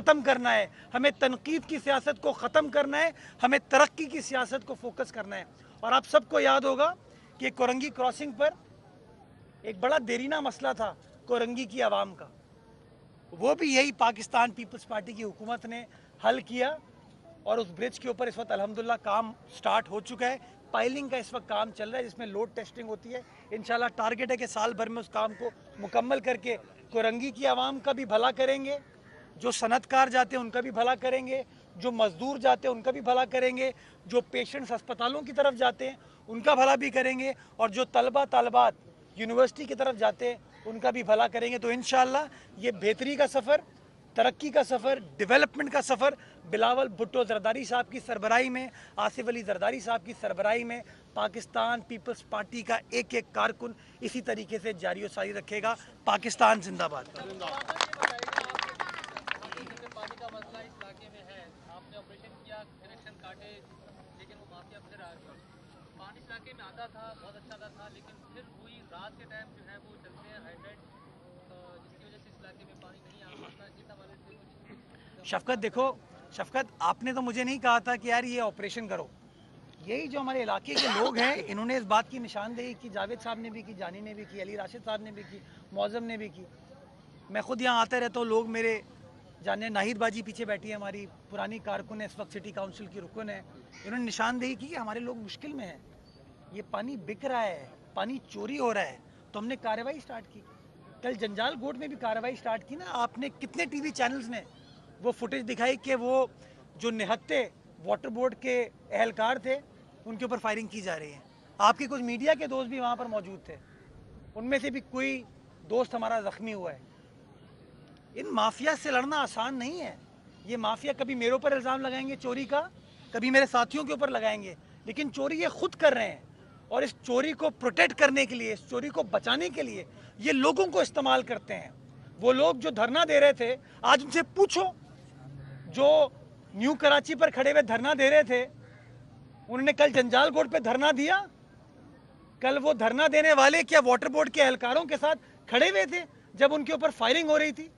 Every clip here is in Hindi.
ख़त्म करना है, हमें तनकीद की सियासत को ख़त्म करना है, हमें तरक्की की सियासत को फोकस करना है। और आप सबको याद होगा कि कोरंगी क्रॉसिंग पर एक बड़ा देरीना मसला था कोरंगी की आवाम का, वो भी यही पाकिस्तान पीपल्स पार्टी की हुकूमत ने हल किया और उस ब्रिज के ऊपर इस वक्त अल्हम्दुलिल्लाह काम स्टार्ट हो चुका है। पाइलिंग का इस वक्त काम चल रहा है जिसमें लोड टेस्टिंग होती है। इंशाल्लाह टारगेट है कि साल भर में उस काम को मुकम्मल करके कोरंगी की आवाम का भी भला करेंगे, जो सनतकार जाते हैं उनका भी भला करेंगे, जो मजदूर जाते हैं उनका भी भला करेंगे, जो पेशेंट्स अस्पतालों की तरफ जाते हैं उनका भला भी करेंगे, और जो तलबा तालबात यूनिवर्सिटी की तरफ जाते हैं उनका भी भला करेंगे। तो इंशाल्लाह ये बेहतरी का सफ़र, तरक्की का सफ़र, डेवलपमेंट का सफ़र बिलावल भुट्टो जरदारी साहब की सरबराही में, आसिफ अली जरदारी साहब की सरबराही में पाकिस्तान पीपल्स पार्टी का एक एक कारकुन इसी तरीके से जारी व सारी रखेगा। पाकिस्तान जिंदाबाद। पानी इलाके में आता था, बहुत अच्छा था, लेकिन फिर वही रात के टाइम जो है वो चलते हैं हाइड्रेट, जिसकी वजह से इस इलाके में पानी नहीं आ पाता। जितना वाले थे कुछ शफकत, देखो शफकत, आपने तो मुझे नहीं कहा था कि यार ये ऑपरेशन करो। यही जो हमारे इलाके के लोग हैं इन्होंने इस बात की निशानदेही की, जावेद साहब ने भी की, जानी ने भी की, अली राशिद साहब ने भी की, मौज़म ने भी की। मैं खुद यहाँ आता रहता हूँ, लोग मेरे जाने, नाहिद बाजी पीछे बैठी है, हमारी पुरानी कारकुन है, इस वक्त सिटी काउंसिल की रुकन है। इन्होंने निशानदेही की कि हमारे लोग मुश्किल में हैं, ये पानी बिक रहा है, पानी चोरी हो रहा है। तो हमने कार्रवाई स्टार्ट की। कल जंजाल गोट में भी कार्रवाई स्टार्ट की ना। आपने कितने टीवी चैनल्स ने वो फुटेज दिखाई कि वो जो निहत्ते वाटर बोर्ड के एहलकार थे उनके ऊपर फायरिंग की जा रही है। आपके कुछ मीडिया के दोस्त भी वहाँ पर मौजूद थे, उनमें से भी कोई दोस्त हमारा ज़ख्मी हुआ है। इन माफिया से लड़ना आसान नहीं है। ये माफिया कभी मेरे ऊपर इल्ज़ाम लगाएंगे चोरी का, कभी मेरे साथियों के ऊपर लगाएंगे, लेकिन चोरी ये खुद कर रहे हैं। और इस चोरी को प्रोटेक्ट करने के लिए, इस चोरी को बचाने के लिए ये लोगों को इस्तेमाल करते हैं। वो लोग जो धरना दे रहे थे, आज उनसे पूछो, जो न्यू कराची पर खड़े हुए धरना दे रहे थे, उन्होंने कल जंजाल गोट पे धरना दिया? कल वो धरना देने वाले क्या वाटर बोर्ड के एहलकारों के साथ खड़े हुए थे जब उनके ऊपर फायरिंग हो रही थी?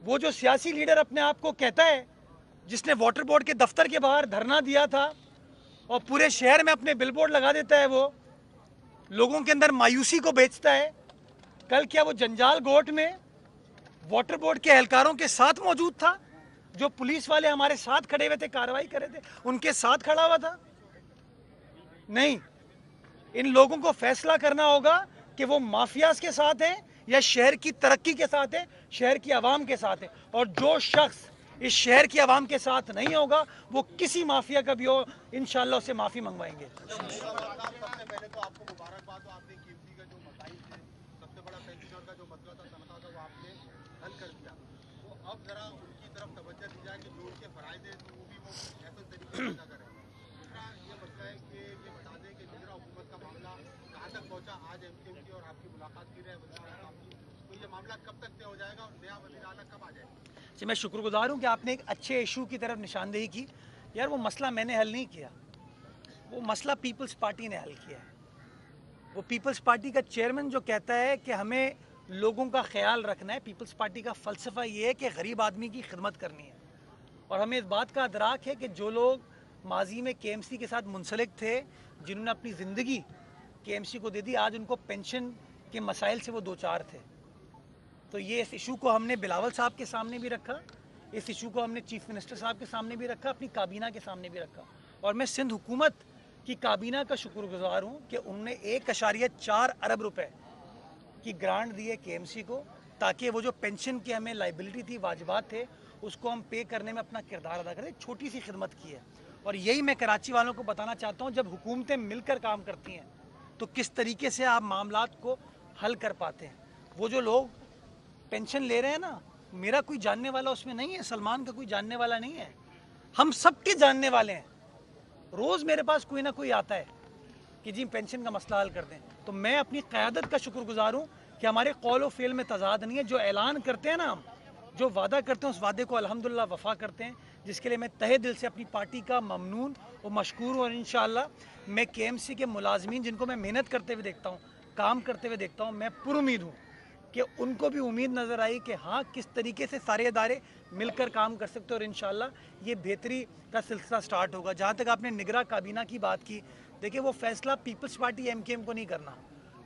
वो जो सियासी लीडर अपने आप को कहता है, जिसने वाटर बोर्ड के दफ्तर के बाहर धरना दिया था और पूरे शहर में अपने बिलबोर्ड लगा देता है, वो लोगों के अंदर मायूसी को बेचता है, कल क्या वो जंजाल गोट में वाटर बोर्ड के एहलकारों के साथ मौजूद था? जो पुलिस वाले हमारे साथ खड़े हुए थे, कार्रवाई कर रहे थे, उनके साथ खड़ा हुआ था? नहीं। इन लोगों को फैसला करना होगा कि वो माफियाज के साथ हैं या शहर की तरक्की के साथ है, शहर की आवाम के साथ है। और जो शख्स इस शहर की आवाम के साथ नहीं होगा, वो किसी माफिया का भी हो, इंशाल्लाह उससे माफ़ी मंगवाएंगे। आज एमपी और आपकी मुलाकात की रहे, तो ये मामला कब तक तय हो जाएगा और नया वज़ीर आला कब आ जाएगा? जी, मैं शुक्रगुजार हूँ कि आपने एक अच्छे इशू की तरफ निशानदेही की। यार, वो मसला मैंने हल नहीं किया, वो मसला पीपल्स पार्टी ने हल किया है। वो पीपल्स पार्टी का चेयरमैन जो कहता है कि हमें लोगों का ख्याल रखना है। पीपल्स पार्टी का फ़लसफ़ा ये है कि गरीब आदमी की खिदमत करनी है। और हमें इस बात का अदराक है कि जो लोग माजी में KMC के साथ मुंसलिक थे, जिन्होंने अपनी ज़िंदगी KMC को दे दी, आज उनको पेंशन के मसाइल से वो दो चार थे। तो ये इस इशू को हमने बिलावल साहब के सामने भी रखा, इस इशू को हमने चीफ मिनिस्टर साहब के सामने भी रखा, अपनी काबीना के सामने भी रखा। और मैं सिंध हुकूमत की काबीना का शुक्रगुजार हूँ कि उन्होंने 1.4 अरब रुपए की ग्रांट दी है KMC को, ताकि वो जो पेंशन की हमें लाइबिलिटी थी, वाजिबात थे, उसको हम पे करने में अपना किरदार अदा करें। छोटी सी खिदमत की है। और यही मैं कराची वालों को बताना चाहता हूँ, जब हुकूमतें मिलकर काम करती हैं तो किस तरीके से आप मामलात को हल कर पाते हैं। वो जो लोग पेंशन ले रहे हैं ना, मेरा कोई जानने वाला उसमें नहीं है, सलमान का कोई जानने वाला नहीं है, हम सबके जानने वाले हैं। रोज़ मेरे पास कोई ना कोई आता है कि जी पेंशन का मसला हल कर दें। तो मैं अपनी क़यादत का शुक्रगुजार हूँ कि हमारे कौल व फ़ेल में तज़ाद नहीं है। जो ऐलान करते हैं ना हम, जो वादा करते हैं, उस वादे को अल्हम्दुलिल्लाह वफ़ा करते हैं, जिसके लिए मैं तहे दिल से अपनी पार्टी का ममनून और मशकूर हूँ। और इंशाअल्लाह मैं KMC के मुलाजमीन, जिनको मैं मेहनत करते हुए देखता हूँ, काम करते हुए देखता हूँ, मैं पुरुमीद हूँ कि उनको भी उम्मीद नज़र आई कि हाँ किस तरीके से सारे इदारे मिलकर काम कर सकते हैं और इंशाल्लाह ये बेहतरी का सिलसिला स्टार्ट होगा। जहाँ तक आपने निगरां काबीना की बात की, देखिए वो फैसला पीपल्स पार्टी एमकेएम को नहीं करना,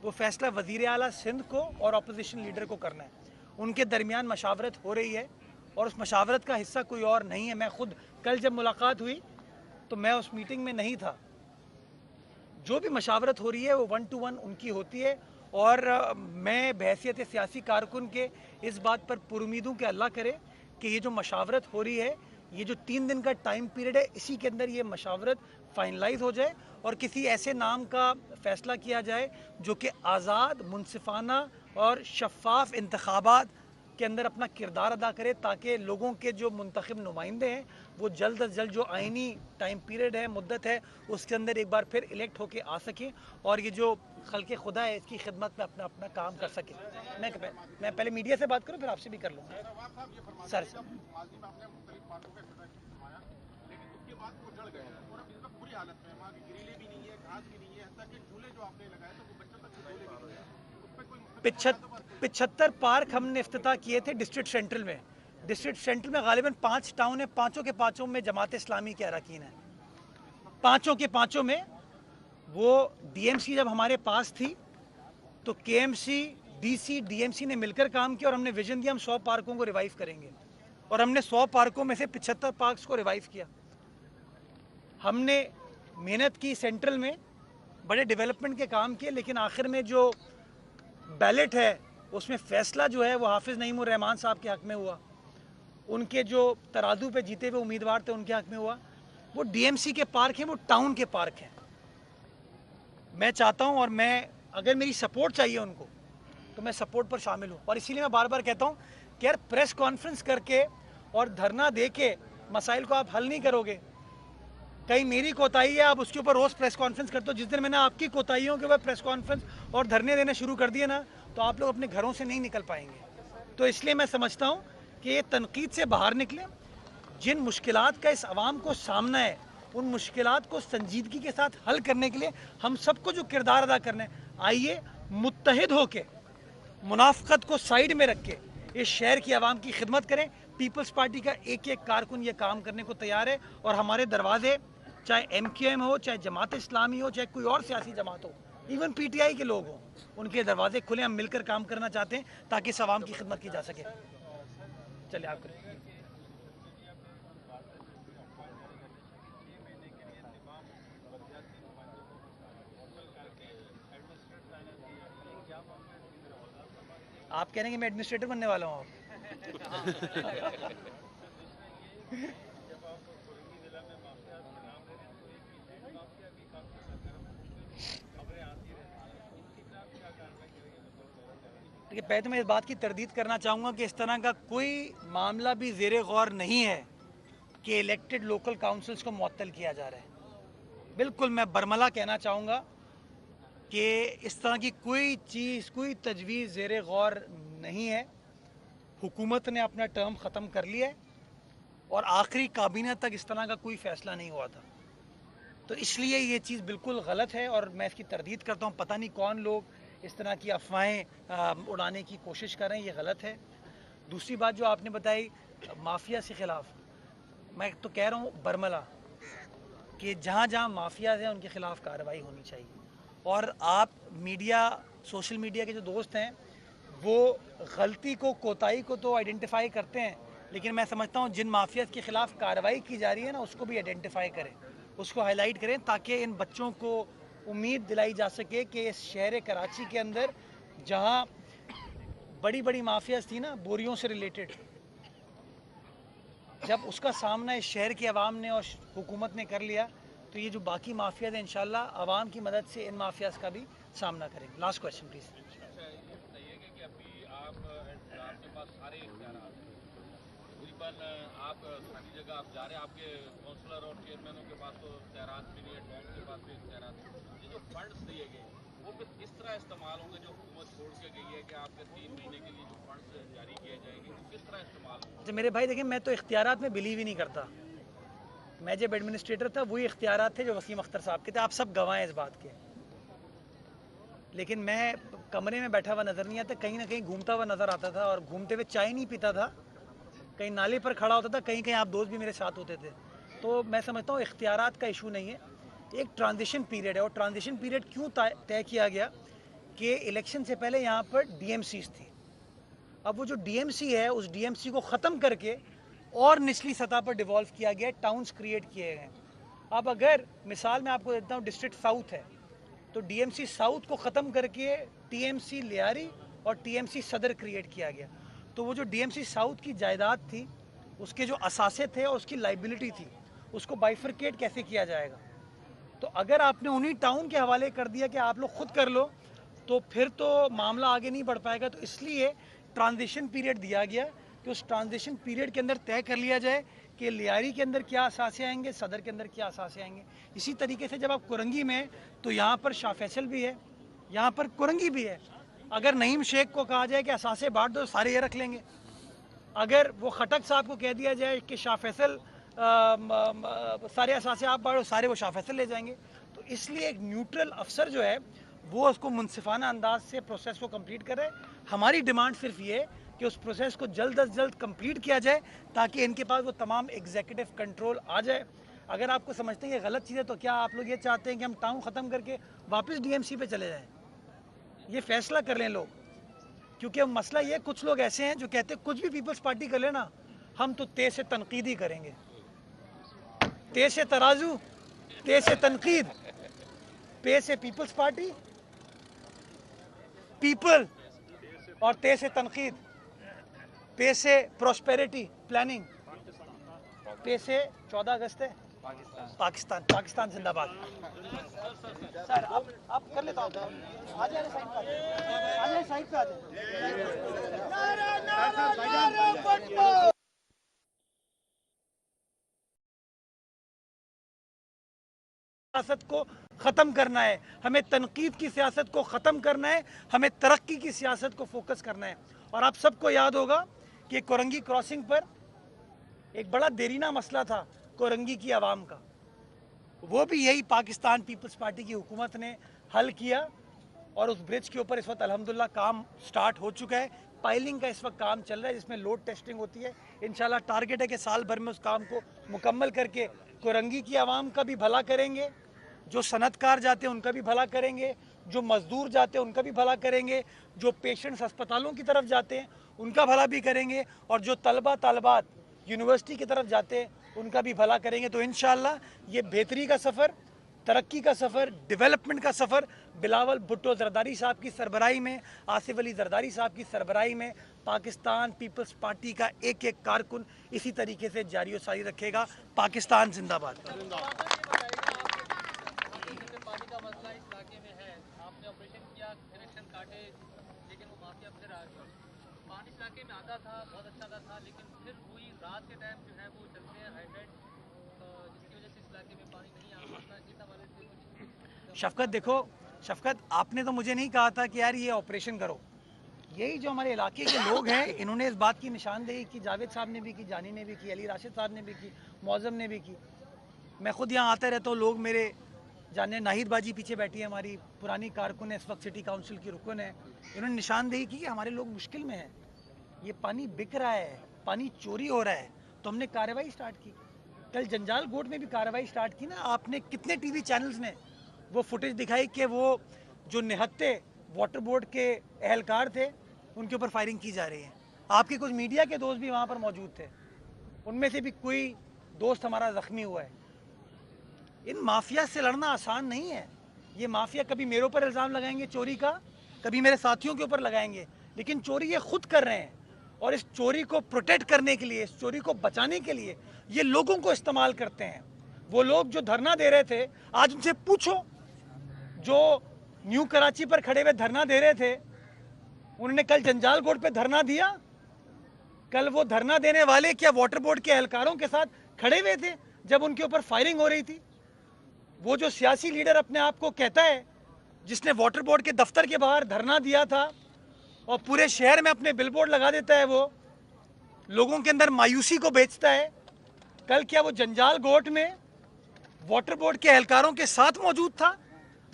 वो फैसला वज़ीर आला सिंध को और अपोजिशन लीडर को करना है। उनके दरमियान मशावरत हो रही है और उस मशावरत का हिस्सा कोई और नहीं है। मैं खुद कल जब मुलाकात हुई तो मैं उस मीटिंग में नहीं था। जो भी मशावरत हो रही है वो 1 to 1 उनकी होती है और मैं बहैसियत सियासी कारकुन के इस बात पर पुरुमीद हूँ कि अल्लाह करे कि ये जो मशावरत हो रही है, ये जो 3 दिन का टाइम पीरियड है, इसी के अंदर ये मशावरत फाइनलाइज हो जाए और किसी ऐसे नाम का फ़ैसला किया जाए जो कि आज़ाद, मुनसिफाना और शफ़ाफ इंतखाबात के अंदर अपना किरदार अदा करे, ताकि लोगों के जो मुंतखब नुमाइंदे हैं वो जल्द अज जल्द जो आइनी टाइम पीरियड है, मुद्दत है, उसके अंदर एक बार फिर इलेक्ट होके आ सकें और ये जो खल्क़े खुदा है इसकी खिदमत में अपना अपना काम कर सकें। मैं पहले मीडिया से बात करूँ, फिर आपसे भी कर लूँगा। सर माजी में आपने मुख्तलिफ पार्कों का घुमाया, लेकिन उसके बाद वो जड़ गए और अब इसमें बुरी हालत में, वहाँ की ग्रिलें भी नहीं है, घास भी नहीं है, हत्ता कि झूले जो आपने लगाए तो वो बच्चों तक झूले भी नहीं है, उस पर कोई 75 पार्क हमने इफ्तिताह किए थे डिस्ट्रिक्ट सेंट्रल में। डिस्ट्रिक्ट सेंट्रल में गालिबन 5 टाउन है, पाँचों के पाँचों में जमात इस्लामी के अरकान है, पाँचों के पाँचों में। वो डीएमसी जब हमारे पास थी तो केएमसी, डीसी, डीएमसी ने मिलकर काम किया और हमने विजन दिया हम 100 पार्कों को रिवाइव करेंगे और हमने 100 पार्कों में से 75 पार्क्स को रिवाइव किया। हमने मेहनत की, सेंट्रल में बड़े डेवलपमेंट के काम किए, लेकिन आखिर में जो बैलेट है उसमें फ़ैसला जो है वो हाफिज़ नईमुर रहमान साहब के हक़ में हुआ, उनके जो तराजू पे जीते हुए उम्मीदवार थे उनके हक़ में हुआ। वो डीएमसी के पार्क हैं, वो टाउन के पार्क हैं। मैं चाहता हूँ और मैं अगर मेरी सपोर्ट चाहिए उनको तो मैं सपोर्ट पर शामिल हूँ और इसीलिए मैं बार बार कहता हूँ कि यार प्रेस कॉन्फ्रेंस करके और धरना दे के मसाइल को आप हल नहीं करोगे। कहीं मेरी कोताही है, आप उसके ऊपर रोज़ प्रेस कॉन्फ्रेंस करते हो। जिस दिन मैंने आपकी कोताहियों के ऊपर प्रेस कॉन्फ्रेंस और धरने देने शुरू कर दिए ना, तो आप लोग अपने घरों से नहीं निकल पाएंगे। तो इसलिए मैं समझता हूँ कि ये तनकीद से बाहर निकले। जिन मुश्किलात का इस आवाम को सामना है, उन मुश्किलात को संजीदगी के साथ हल करने के लिए हम सबको जो किरदार अदा करना है, आइए मुत्तहिद होके मुनाफकत को साइड में रख के इस शहर की आवाम की खिदमत करें। पीपल्स पार्टी का एक एक कारकुन ये काम करने को तैयार है और हमारे दरवाजे, चाहे एमकेएम हो, चाहे जमात इस्लामी हो, चाहे कोई और सियासी जमात हो, इवन पीटीआई के लोग हों, उनके दरवाजे खुले। हम मिलकर काम करना चाहते हैं ताकि इस आवाम की खिदमत की जा सके। चलिए आप करें। आप कह रहे हैं कि मैं एडमिनिस्ट्रेटर बनने वाला हूँ। देखिए, पहले तो मैं इस बात की तरदीद करना चाहूँगा कि इस तरह का कोई मामला भी ज़ेरे गौर नहीं है कि इलेक्टेड लोकल काउंसिल्स को मुअत्तल किया जा रहा है। बिल्कुल मैं बरमला कहना चाहूँगा कि इस तरह की कोई चीज़, कोई तजवीज़ ज़ेरे गौर नहीं है। हुकूमत ने अपना टर्म ख़त्म कर लिया है और आखिरी काबीना तक इस तरह का कोई फ़ैसला नहीं हुआ था। तो इसलिए ये चीज़ बिल्कुल गलत है और मैं इसकी तरदीद करता हूँ। पता नहीं कौन लोग इस तरह की अफवाहें उड़ाने की कोशिश कर रहे हैं, ये गलत है। दूसरी बात जो आपने बताई माफिया के ख़िलाफ़, मैं तो कह रहा हूँ बरमला कि जहाँ जहाँ माफियाज़ हैं उनके ख़िलाफ़ कार्रवाई होनी चाहिए। और आप मीडिया, सोशल मीडिया के जो दोस्त हैं वो गलती को, कोताही को तो आइडेंटिफाई करते हैं, लेकिन मैं समझता हूँ जिन माफियाज़ के ख़िलाफ़ कार्रवाई की जा रही है ना, उसको भी आइडेंटिफाई करें, उसको हाईलाइट करें, ताकि इन बच्चों को उम्मीद दिलाई जा सके कि इस शहर कराची के अंदर जहाँ बड़ी बड़ी माफियाज़ थी ना बोरियों से रिलेटेड, जब उसका सामना इस शहर की आवाम ने और हुकूमत ने कर लिया, तो ये जो बाकी माफियाज़ हैं इंशाल्लाह आवाम की मदद से इन माफियाज़ का भी सामना करेंगे। Last question please. आप सारी जगह आप जा रहे हैं, आपके काउंसलर और चेयरमैनों के पास तो इख्तियारात भी नहीं है, टॉप के पास भी इख्तियारात। ये जो फंड्स दिए गए वो फिर किस तरह इस्तेमाल होंगे? जो हुकूमत छोड़ के गई है कि आपके 3 महीने के लिए जो फंड्स जारी किए जाएंगे वो किस तरह इस्तेमाल होंगे? अच्छा मेरे भाई, देखिए मैं तो इख्तियारात में बिलीव ही नहीं करता। मैं जब एडमिनिस्ट्रेटर था वही इख्तियारात थे जो वसीम अख्तर साहब के थे। आप सब गवाह हैं इस बात के। लेकिन मैं कमरे में बैठा हुआ नज़र नहीं आता, कहीं ना कहीं घूमता हुआ नज़र आता था, और घूमते हुए चाय नहीं पीता था, कहीं नाले पर खड़ा होता था, कहीं कहीं आप दोस्त भी मेरे साथ होते थे। तो मैं समझता हूँ इख्तियारात का इशू नहीं है, एक ट्रांजिशन पीरियड है। और ट्रांजिशन पीरियड क्यों तय किया गया कि इलेक्शन से पहले यहाँ पर डीएमसीज थी। अब वो जो डीएमसी है, उस डीएमसी को ख़त्म करके और निचली सतह पर डिवॉल्व किया गया, टाउन्स क्रिएट किए गए। अब अगर मिसाल मैं आपको देता हूँ, डिस्ट्रिक्ट साउथ है, तो डीएमसी साउथ को ख़त्म करके टीएमसी लियारी और टीएमसी सदर क्रिएट किया गया। तो वो जो डीएमसी साउथ की जायदाद थी, उसके जो असासे थे और उसकी लाइबिलिटी थी, उसको बाइफरकेट कैसे किया जाएगा। तो अगर आपने उन्हीं टाउन के हवाले कर दिया कि आप लोग खुद कर लो, तो फिर तो मामला आगे नहीं बढ़ पाएगा। तो इसलिए ट्रांजिशन पीरियड दिया गया कि उस ट्रांजिशन पीरियड के अंदर तय कर लिया जाए कि लियारी के अंदर क्या असासे आएंगे, सदर के अंदर क्या असासे आएंगे। इसी तरीके से जब आप कुरंगी में, तो यहाँ पर शाह फैसल भी है, यहाँ पर कुरंगी भी है। अगर नईम शेख को कहा जाए कि असासे बांट दो, सारे ये रख लेंगे। अगर वो खटक साहब को कह दिया जाए कि शाह फैसल सारे असासे आप बांटो, सारे वो शाह फैसल ले जाएंगे। तो इसलिए एक न्यूट्रल अफसर जो है वो उसको मुनसिफाना अंदाज से प्रोसेस को कंप्लीट करे। हमारी डिमांड सिर्फ ये कि उस प्रोसेस को जल्द अज जल्द कंप्लीट किया जाए, ताकि इनके पास वो तमाम एग्जीक्यूटिव कंट्रोल आ जाए। अगर आपको समझते हैं कि गलत चीज़ है, तो क्या आप लोग ये चाहते हैं कि हम टाउन ख़त्म करके वापस डीएमसी पे चले जाएं? ये फैसला कर लें लोग, क्योंकि अब मसला ये, कुछ लोग ऐसे हैं जो कहते हैं कुछ भी पीपल्स पार्टी कर लेना, हम तो तेज से तनकीद ही करेंगे। तेज से तराजू, तेज से तनकीद, पे से पीपल्स पार्टी, पीपल, और तेज से तनकीद, पे से प्रोस्पेरिटी प्लानिंग, पे से 14 अगस्त है, पाकिस्तान, पाकिस्तान जिंदाबाद। सर आप कर लेता हूँ, आ जाए साइड पे, आ जाए साइड पे, आ जाए। सियासत को ख़त्म करना है, हमें तनकीद की सियासत को ख़त्म करना है, हमें तरक्की की सियासत को फोकस करना है। और आप सबको याद होगा कि कोरंगी क्रॉसिंग पर एक बड़ा देरीना मसला था कोरंगी की आवाम का, वो भी यही पाकिस्तान पीपल्स पार्टी की हुकूमत ने हल किया। और उस ब्रिज के ऊपर इस वक्त अल्हम्दुलिल्लाह काम स्टार्ट हो चुका है, पाइलिंग का इस वक्त काम चल रहा है, जिसमें लोड टेस्टिंग होती है। इंशाल्लाह टारगेट है कि साल भर में उस काम को मुकम्मल करके कोरंगी की आवाम का भी भला करेंगे, जो सनतकार जाते हैं उनका भी भला करेंगे, जो मजदूर जाते हैं उनका भी भला करेंगे, जो पेशेंट्स अस्पतालों की तरफ जाते हैं उनका भला भी करेंगे, और जो तलबा तालबात यूनिवर्सिटी की तरफ जाते हैं उनका भी भला करेंगे। तो इंशाल्लाह ये बेहतरी का सफ़र, तरक्की का सफ़र, डेवलपमेंट का सफ़र बिलावल भुट्टो जरदारी साहब की सरबराही में, आसिफ अली जरदारी साहब की सरबराही में पाकिस्तान पीपल्स पार्टी का एक एक कारकुन इसी तरीके से जारी व सारी रखेगा। पाकिस्तान जिंदाबाद। पानी का मसला इस इलाके में है, आपने ऑपरेशन किया, कनेक्शन काटे, लेकिन वो माफिया फिर आ गया। पानी इस इलाके में आता था, बहुत अच्छा था, लेकिन फिर वही रात के टाइम जो है वो चलते हैं हाइड्रेट, जिसकी वजह से इस इलाके में पानी नहीं आ पाता। इतना वाले से कुछ शफकत, देखो शफकत, आपने तो मुझे नहीं कहा था कि यार ये ऑपरेशन करो। यही जो हमारे इलाके के लोग हैं, इन्होंने इस बात की निशानदेही की, जावेद साहब ने भी की, जानी ने भी की, अली राशिद साहब ने भी की, मौज़म ने भी की। मैं खुद यहाँ आता रहता हूँ, लोग मेरे जाने, नाहिद बाजी पीछे बैठी है, हमारी पुरानी कारकुन है, इस वक्त सिटी काउंसिल की रुकन है, इन्होंने निशानदेही की कि हमारे लोग मुश्किल में हैं, ये पानी बिक रहा है, पानी चोरी हो रहा है। तो हमने कार्रवाई स्टार्ट की। कल जंजाल गोट में भी कार्रवाई स्टार्ट की ना। आपने कितने टीवी चैनल्स ने वो फुटेज दिखाई कि वो जो निहत्ते वाटर बोर्ड के एहलकार थे उनके ऊपर फायरिंग की जा रही है। आपके कुछ मीडिया के दोस्त भी वहाँ पर मौजूद थे, उनमें से भी कोई दोस्त हमारा ज़ख्मी हुआ है। इन माफिया से लड़ना आसान नहीं है। ये माफिया कभी मेरे ऊपर इल्ज़ाम लगाएंगे चोरी का, कभी मेरे साथियों के ऊपर लगाएंगे, लेकिन चोरी ये खुद कर रहे हैं। और इस चोरी को प्रोटेक्ट करने के लिए, इस चोरी को बचाने के लिए ये लोगों को इस्तेमाल करते हैं। वो लोग जो धरना दे रहे थे, आज उनसे पूछो, जो न्यू कराची पर खड़े हुए धरना दे रहे थे, उन्होंने कल जंजाल गोट पे धरना दिया? कल वो धरना देने वाले क्या वाटर बोर्ड के एहलकारों के साथ खड़े हुए थे जब उनके ऊपर फायरिंग हो रही थी? वो जो सियासी लीडर अपने आप को कहता है, जिसने वाटर बोर्ड के दफ्तर के बाहर धरना दिया था और पूरे शहर में अपने बिलबोर्ड लगा देता है, वो लोगों के अंदर मायूसी को बेचता है, कल क्या वो जंजाल गोट में वाटर बोर्ड के एहलकारों के साथ मौजूद था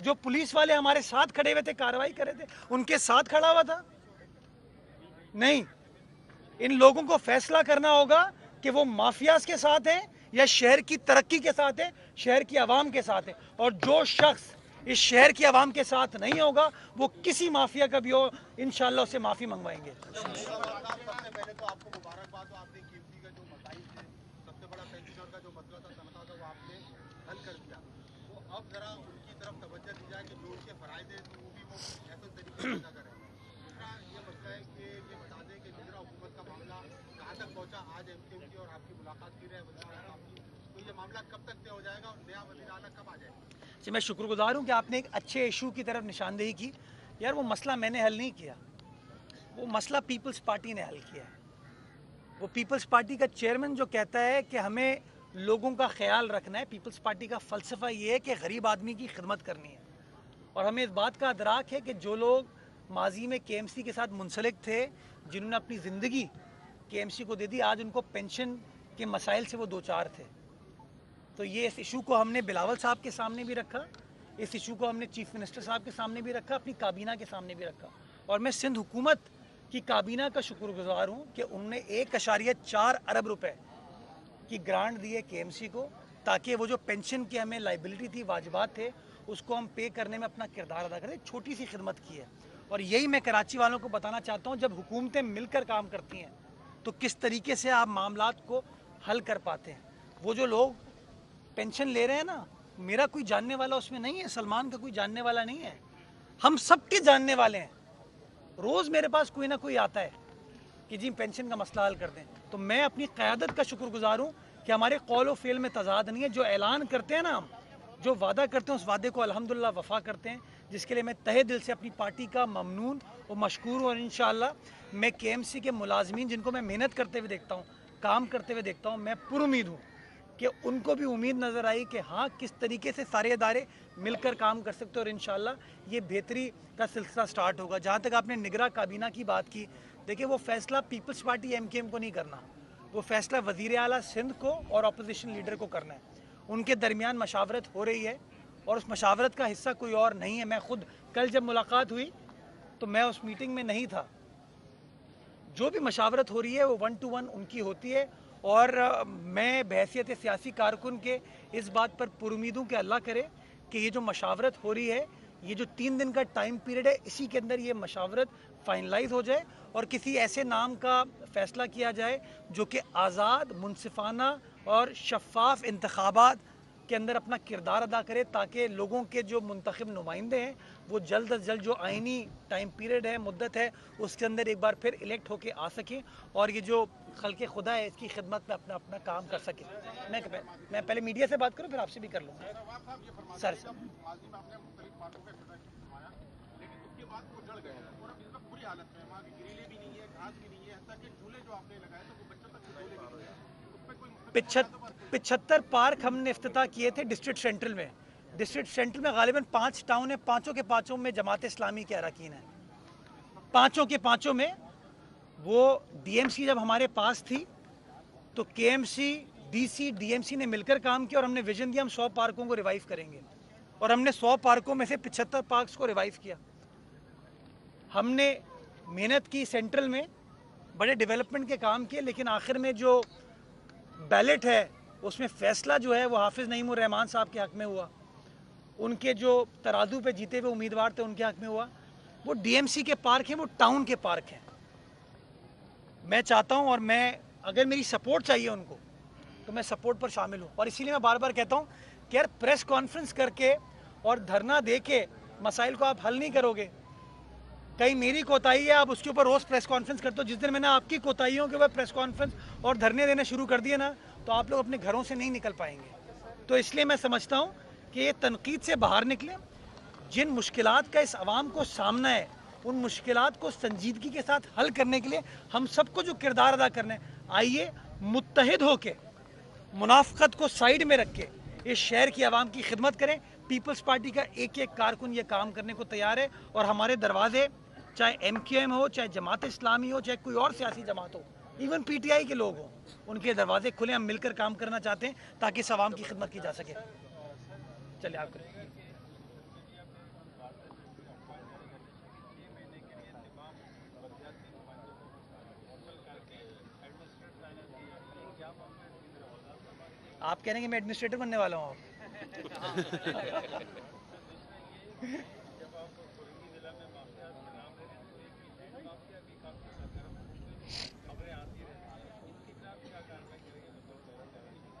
जो पुलिस वाले हमारे साथ खड़े हुए थे, कार्रवाई कर रहे थे, उनके साथ खड़ा हुआ था? नहीं। इन लोगों को फैसला करना होगा कि वो माफियाज के साथ हैं या शहर की तरक्की के साथ है, शहर की आवाम के साथ है। और जो शख्स इस शहर की आवाम के साथ नहीं होगा वो किसी माफिया का भी हो, इंशाल्लाह उससे माफी मंगवाएंगे। पहले तो आपको मुबारकबाद हो, आपने कीमती का जो मसाइल थे, सबसे बड़ा पेंशनर का जो मसला था, तनख्वाह का, वो आपने हल कर दिया। तो अब जरा उनकी तरफ तवज्जो दी जाए कि जो उनके फराइज है तो वो भी वो ऐसे तरीके से अदा करें। दूसरा ये मसला है कि ये बता दें कि गुजरा हुकूमत का मामला कहाँ तक पहुँचा। आज MKM की और आपकी मुलाकात की रहे वज़ीर आला साहब की, तो ये मामला कब तक तय हो जाएगा और नया वज़ीर आला कब आ जाएगा? जी, मैं शुक्रगुजार हूँ कि आपने एक अच्छे इशू की तरफ निशानदेही की। यार वो मसला मैंने हल नहीं किया, वो मसला पीपल्स पार्टी ने हल किया है। वो पीपल्स पार्टी का चेयरमैन जो कहता है कि हमें लोगों का ख्याल रखना है, पीपल्स पार्टी का फ़लसफ़ा ये है कि गरीब आदमी की खिदमत करनी है। और हमें इस बात का अदराक है कि जो लोग माजी में KMC के साथ मुंसलिक थे, जिन्होंने अपनी ज़िंदगी KMC को दे दी, आज उनको पेंशन के मसाइल से वो दो चार थे। तो ये इस इशू को हमने बिलावल साहब के सामने भी रखा, इस इशू को हमने चीफ मिनिस्टर साहब के सामने भी रखा, अपनी काबीना के सामने भी रखा। और मैं सिंध हुकूमत की काबीना का शुक्रगुजार हूँ कि उन्होंने 1.4 अरब रुपए की ग्रांट दी है KMC को, ताकि वो जो पेंशन की हमें लाइबिलिटी थी, वाजिबात थे, उसको हम पे करने में अपना किरदार अदा करें। छोटी सी खिदमत की है। और यही मैं कराची वालों को बताना चाहता हूँ, जब हुकूमतें मिलकर काम करती हैं तो किस तरीके से आप मामलात को हल कर पाते हैं। वो जो लोग पेंशन ले रहे हैं ना, मेरा कोई जानने वाला उसमें नहीं है, सलमान का कोई जानने वाला नहीं है, हम सबके जानने वाले हैं। रोज़ मेरे पास कोई ना कोई आता है कि जी पेंशन का मसला हल कर दें। तो मैं अपनी क़यादत का शुक्रगुजार हूँ कि हमारे कौल व फ़ेल में तज़ाद नहीं है। जो ऐलान करते हैं ना, हम जो वादा करते हैं उस वादे को अल्हम्दुलिल्लाह वफ़ा करते हैं, जिसके लिए मैं तहे दिल से अपनी पार्टी का ममनून और मशकूर हूँ। और इंशाअल्लाह मैं KMC के मुलाजमीन, जिनको मैं मेहनत करते हुए देखता हूँ, काम करते हुए देखता हूँ, मैं पुरुमीद हूँ कि उनको भी उम्मीद नज़र आई कि हाँ, किस तरीके से सारे इदारे मिलकर काम कर सकते हैं। और इंशाअल्लाह ये बेहतरी का सिलसिला स्टार्ट होगा। जहाँ तक आपने निगरां काबीना की बात की, देखिए वो फ़ैसला पीपल्स पार्टी MKM को नहीं करना, वो फ़ैसला वज़ीर आला सिंध को और अपोजिशन लीडर को करना है। उनके दरमियान मशावरत हो रही है और उस मशावरत का हिस्सा कोई और नहीं है। मैं खुद कल जब मुलाकात हुई तो मैं उस मीटिंग में नहीं था। जो भी मशावरत हो रही है वो 1 to 1 उनकी होती है। और मैं बहैसियत सियासी कारकुन के इस बात पर पुरुमीद हूँ कि अल्लाह करे कि ये जो मशावरत हो रही है, ये जो 3 दिन का टाइम पीरियड है, इसी के अंदर ये मशावरत फाइनलाइज हो जाए और किसी ऐसे नाम का फ़ैसला किया जाए जो कि आज़ाद, मुनसिफाना और शफ़ाफ़ इंतखाबात के अंदर अपना किरदार अदा करे, ताकि लोगों के जो मुंतखब नुमाइंदे हैं वो जल्द अज जल्द जो आइनी टाइम पीरियड है, मुद्दत है, उसके अंदर एक बार फिर इलेक्ट होके आ सकें और ये जो खल्क़े खुदा है इसकी खिदमत में अपना अपना काम कर सकें। मैं पहले मीडिया से बात करूँ, फिर आपसे भी कर लूँगा। सर माजी में आपने मुख्तलिफ पार्कों का इफ्तिताह करवाया, लेकिन उसके बाद वो जल गए और अब इस वक्त बुरी हालत में है। वहाँ की ग्रिलें भी नहीं है, घास भी नहीं है, हत्ता कि झूले जो आपने लगाए थे वो बच्चों तक के झूले भी नहीं है। उस पर कोई 75 पार्क हमने इफ्तिताह किए थे डिस्ट्रिक्ट सेंट्रल में। डिस्ट्रिक्ट सेंट्रल में गालिबन 5 टाउन है, पाँचों के पाँचों में जमात इस्लामी के अरकान है। पाँचों के पाँचों में वो DMC जब हमारे पास थी तो KMC, DC, DMC ने मिलकर काम किया और हमने विजन दिया हम 100 पार्कों को रिवाइव करेंगे। और हमने 100 पार्कों में से 75 पार्क्स को रिवाइव किया। हमने मेहनत की, सेंट्रल में बड़े डेवलपमेंट के काम किए, लेकिन आखिर में जो बैलेट है उसमें फ़ैसला जो है वो हाफिज़ नईमुर रहमान साहब के हक़ में हुआ। उनके जो तराजू पे जीते हुए उम्मीदवार थे उनके हक़ में हुआ। वो DMC के पार्क हैं, वो टाउन के पार्क हैं। मैं चाहता हूं और मैं अगर मेरी सपोर्ट चाहिए उनको तो मैं सपोर्ट पर शामिल हूं। और इसीलिए मैं बार बार कहता हूं कि यार प्रेस कॉन्फ्रेंस करके और धरना दे के मसाइल को आप हल नहीं करोगे। कहीं मेरी कोताही है, आप उसके ऊपर रोज़ प्रेस कॉन्फ्रेंस करते हो। जिस दिन मैंने आपकी कोताहियों के ऊपर प्रेस कॉन्फ्रेंस और धरने देने शुरू कर दिए ना, तो आप लोग अपने घरों से नहीं निकल पाएंगे। तो इसलिए मैं समझता हूँ कि ये तनकीद से बाहर निकले। जिन मुश्किलात का इस आवाम को सामना है, उन मुश्किलात को संजीदगी के साथ हल करने के लिए हम सबको जो किरदार अदा करना है, आइए मुत्तहिद होके मुनाफकत को साइड में रख के इस शहर की आवाम की खिदमत करें। पीपल्स पार्टी का एक एक कारकुन ये काम करने को तैयार है और हमारे दरवाजे, चाहे MKM हो, चाहे जमात इस्लामी हो, चाहे कोई और सियासी जमात हो, इवन PTI के लोग हों, उनके दरवाजे खुले। हम मिलकर काम करना चाहते हैं ताकि इस आवाम की खिदमत की जा सके। चलिए आप करें। आप कह रहे हैं कि मैं एडमिनिस्ट्रेटर बनने वाला हूँ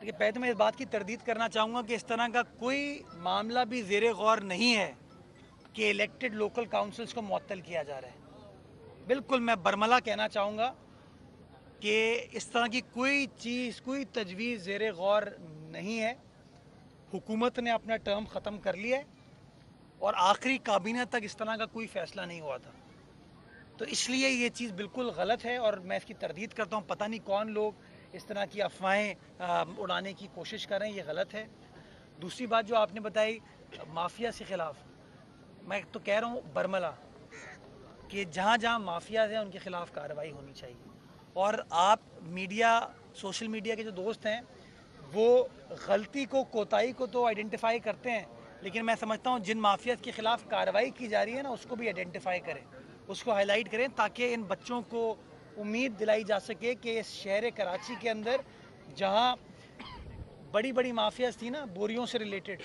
देखिए, पहले तो मैं इस बात की तरदीद करना चाहूँगा कि इस तरह का कोई मामला भी ज़ेरे गौर नहीं है कि इलेक्टेड लोकल काउंसिल्स को मुअत्तल किया जा रहा है। बिल्कुल मैं बरमला कहना चाहूँगा कि इस तरह की कोई चीज़, कोई तजवीज़ ज़ेरे गौर नहीं है। हुकूमत ने अपना टर्म ख़त्म कर लिया है और आखिरी काबीना तक इस तरह का कोई फ़ैसला नहीं हुआ था, तो इसलिए ये चीज़ बिल्कुल गलत है और मैं इसकी तरदीद करता हूँ। पता नहीं कौन लोग इस तरह की अफवाहें उड़ाने की कोशिश कर रहे हैं, ये गलत है। दूसरी बात जो आपने बताई माफिया के ख़िलाफ़, मैं तो कह रहा हूँ बरमला कि जहाँ जहाँ माफियाज हैं उनके ख़िलाफ़ कार्रवाई होनी चाहिए। और आप मीडिया, सोशल मीडिया के जो दोस्त हैं वो गलती को, कोताही को तो आइडेंटिफाई करते हैं, लेकिन मैं समझता हूँ जिन माफियाज के ख़िलाफ़ कार्रवाई की जा रही है ना, उसको भी आइडेंटिफाई करें, उसको हाईलाइट करें, ताकि इन बच्चों को उम्मीद दिलाई जा सके कि इस शहर कराची के अंदर जहाँ बड़ी बड़ी माफियाज थी ना बोरियों से रिलेटेड,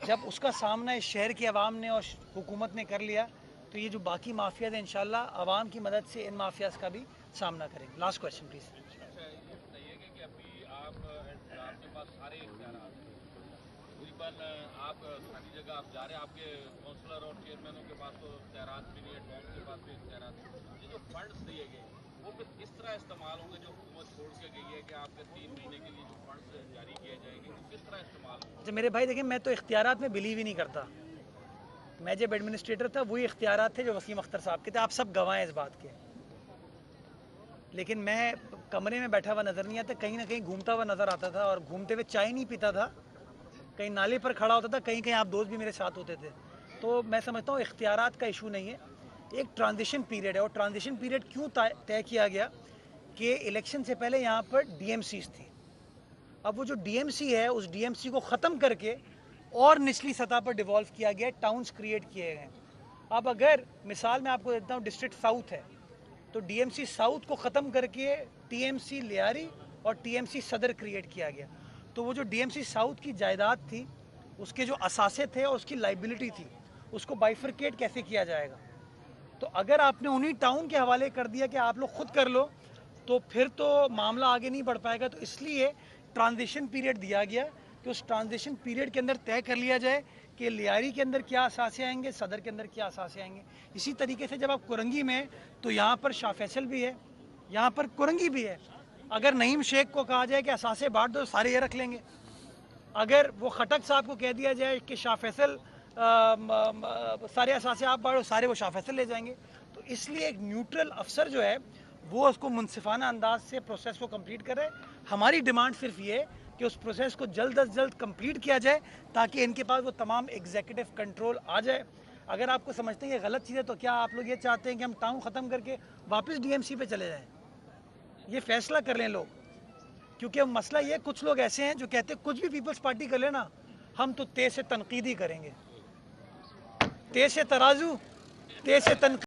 जब उसका सामना इस शहर की आवाम ने और हुकूमत ने कर लिया, तो ये जो बाकी माफियाज हैं इंशाल्लाह आवाम की मदद से इन माफियाज का भी सामना करेंगे। Last question please. अच्छा, ये बताइए कि अभी आपके पास सारे इख्तियार हैं, तकरीबन आप सारी जगह आप जा रहे हैं, आपके काउंसलर और चेयरमैनों के पास तो इख्तियार भी नहीं है, टॉप के पास भी इख्तियार नहीं। ये जो फंड्स दिए गए वो फिर किस तरह इस्तेमाल होंगे? जो हुकूमत छोड़ के गई है कि आपके 3 महीने के लिए जो फंड्स जारी किए जाएंगे वो किस तरह इस्तेमाल होंगे? अच्छा मेरे भाई, देखिए मैं तो इख्तियारात में बिलीव ही नहीं करता। मैं जब एडमिनिस्ट्रेटर था वही इख्तियारात थे जो वसीम अख्तर साहब के थे, आप सब गवाह हैं इस बात के। लेकिन मैं कमरे में बैठा हुआ नज़र नहीं आता, कहीं ना कहीं घूमता हुआ नज़र आता था, और घूमते हुए चाय नहीं पीता था, कहीं नाले पर खड़ा होता था, कहीं कहीं आप दोस्त भी मेरे साथ होते थे। तो मैं समझता हूँ इख्तियारात का इशू नहीं है, एक ट्रांजिशन पीरियड है। और ट्रांजिशन पीरियड क्यों तय किया गया कि इलेक्शन से पहले यहाँ पर DMCs थी। अब वो जो DMC है उस DMC को ख़त्म करके और निचली सतह पर डिवॉल्व किया गया, टाउन्स क्रिएट किए गए। अब अगर मिसाल मैं आपको देता हूँ, डिस्ट्रिक्ट साउथ है तो DMC साउथ को ख़त्म करके TMC लियारी और TMC सदर क्रिएट किया गया। तो वो जो DMC साउथ की जायदाद थी, उसके जो असासे थे और उसकी लाइबिलिटी थी, उसको बाइफरकेट कैसे किया जाएगा? तो अगर आपने उन्हीं टाउन के हवाले कर दिया कि आप लोग खुद कर लो, तो फिर तो मामला आगे नहीं बढ़ पाएगा। तो इसलिए ट्रांजिशन पीरियड दिया गया कि उस ट्रांजिशन पीरियड के अंदर तय कर लिया जाए कि लियारी के अंदर क्या असासे आएंगे, सदर के अंदर क्या असासे आएंगे। इसी तरीके से जब आप कुरंगी में, तो यहाँ पर शाह फैसल भी है, यहाँ पर कुरंगी भी है। अगर नईम शेख को कहा जाए कि असासे बांट दो, सारे ये रख लेंगे। अगर वो खटक साहब को कह दिया जाए कि शाह फैसल सारे असासे आप बांटो, सारे वो शाह फैसल ले जाएंगे। तो इसलिए एक न्यूट्रल अफसर जो है वो उसको मुनसिफाना अंदाज से प्रोसेस को कंप्लीट करे। हमारी डिमांड सिर्फ ये कि उस प्रोसेस को जल्द अज जल्द कंप्लीट किया जाए, ताकि इनके पास वो तमाम एग्जीक्यूटिव कंट्रोल आ जाए। अगर आपको समझते हैं ये गलत चीज़ है, तो क्या आप लोग ये चाहते हैं कि हम टाउन ख़त्म करके वापस DMC पे चले जाएँ? ये फैसला कर लें लोग, क्योंकि अब मसला ये, कुछ लोग ऐसे हैं जो कहते हैं कुछ भी पीपल्स पार्टी कर लेना, हम तो तेज से तनकीद ही करेंगे, तेज से तराजू, तेज से तनकीद।